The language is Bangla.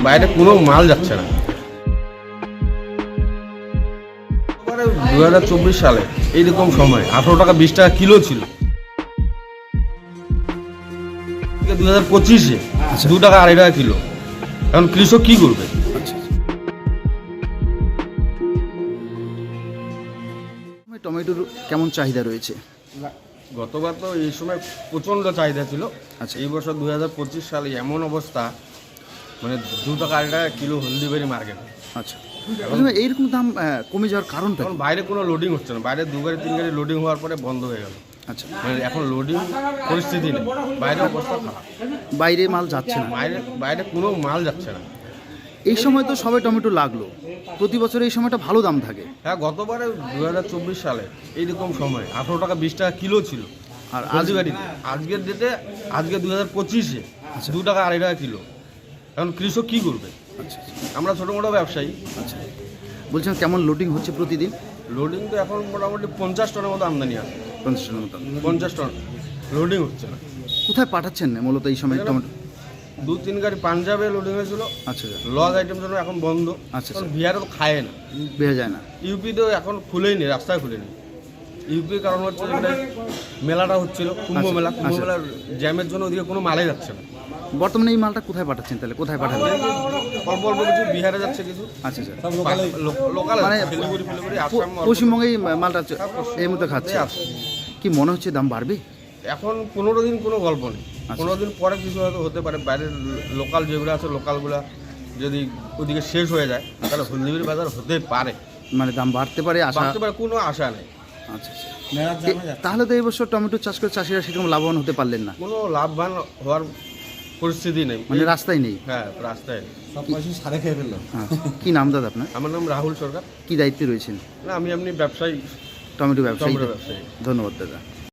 বাইরে কোনো মাল যাচ্ছে না। 2024 সালে এইরকম সময় 18 টাকা 20 টাকা কিলো ছিল। 2025-এ 2 টাকা 2.5 টাকা কিলো। এখন কৃষক কি করবে? টমেটোর কেমন চাহিদা রয়েছে? গতবার তো এই সময় প্রচণ্ড চাহিদা ছিল। আচ্ছা। এই বছর 2025 সালে এমন অবস্থা, মানে 2 টাকা 2.5 টাকা কিলো হলদিবাড়ি মার্কেট। আচ্ছা, এইরকম দাম কমে যাওয়ার কারণটা এখন বাইরে কোনো লোডিং হচ্ছে না। বাইরে 2 গাড়ি 3 গাড়ি লোডিং হওয়ার পরে বন্ধ হয়ে গেল। আচ্ছা, মানে এখন লোডিং পরিস্থিতি নেই, বাইরে অবস্থা খারাপ। বাইরে মাল যাচ্ছে না। বাইরে কোনো মাল যাচ্ছে না। এই সময় তো সবে টমেটো লাগলো, প্রতি বছর এই সময়টা ভালো দাম থাকে। হ্যাঁ, গতবারে 2024 সালে এইরকম সময় 18 টাকা 20 টাকা কিলো ছিল। আর হলদিবাড়িতে আজকের ডেটে, আজকে 2025-এ 2 টাকা 2.5 টাকা কিলো। এখন কৃষক কি করবে? আচ্ছা, আমরা ছোটো মোটো ব্যবসায়ী। আচ্ছা, বলছেন কেমন লোডিং হচ্ছে প্রতিদিন? লোডিং তো এখন মোটামুটি 50 টনের মতো আমদানি আছে। 50 টনের মতো। 50 টন লোডিং হচ্ছে না। কোথায় পাঠাচ্ছেন না মূলত এই সময় টমেটো? 2-3 গাড়ি পাঞ্জাবে লোডিং হয়েছিল। আচ্ছা, লজ আইটেম জন্য এখন বন্ধ। আচ্ছা, কারণ বিহারে তো খায় না, বেড়ে যায় না। ইউপিতেও এখন খুলেইনি, রাস্তায় খুলেনি। ইউপির কারণ হচ্ছে যেখানে মেলাটা হচ্ছিল, কুম্ভ মেলা। কুম্ভ মেলার জ্যামের জন্য ওদিকে কোনো মালাই যাচ্ছে না। বর্তমানে এই মালটা কোথায় পাঠাচ্ছেন তাহলে? কোথায় পাঠাবেন? অল্প অল্প কিছু বিহারে যাচ্ছে, কিছু আচ্ছা, আচ্ছা, লোকাল মানে শিলিগুড়ি আসাম পশ্চিমবঙ্গে এই মালটা এই মধ্যে খাচ্ছে। আছে। কি মনে হচ্ছে দাম বাড়বে? এখন 15 দিন কোনো গল্প নেই। আচ্ছা। 15 দিন পরে কিছু হয়তো হতে পারে। বাইরের লোকাল যেগুলো আছে, লোকালগুলো যদি ওদিকে শেষ হয়ে যায় তাহলে হলদিবাড়ি বাজার হতে পারে, মানে দাম বাড়তে পারে আশা? বাড়তে পারে, কোনো আশা নেই। আচ্ছা, তাহলে তো এই বছর টমেটো চাষ করে চাষিরা সেরকম লাভবান হতে পারলেন না। কোনো লাভবান হওয়ার পরিস্থিতি নেই, মানে রাস্তায় নেই। হ্যাঁ, রাস্তায় নেই। সব পয়সা সারে খেয়ে ফেললো। আচ্ছা, কি নাম দাদা আপনার? আমার নাম রাহুল সরকার। কি দায়িত্বে রয়েছেন? না, আমি এমনি ব্যবসায়ী, টমেটো ব্যবসায়ী। টমেটো ব্যবসায়ী। ধন্যবাদ দাদা।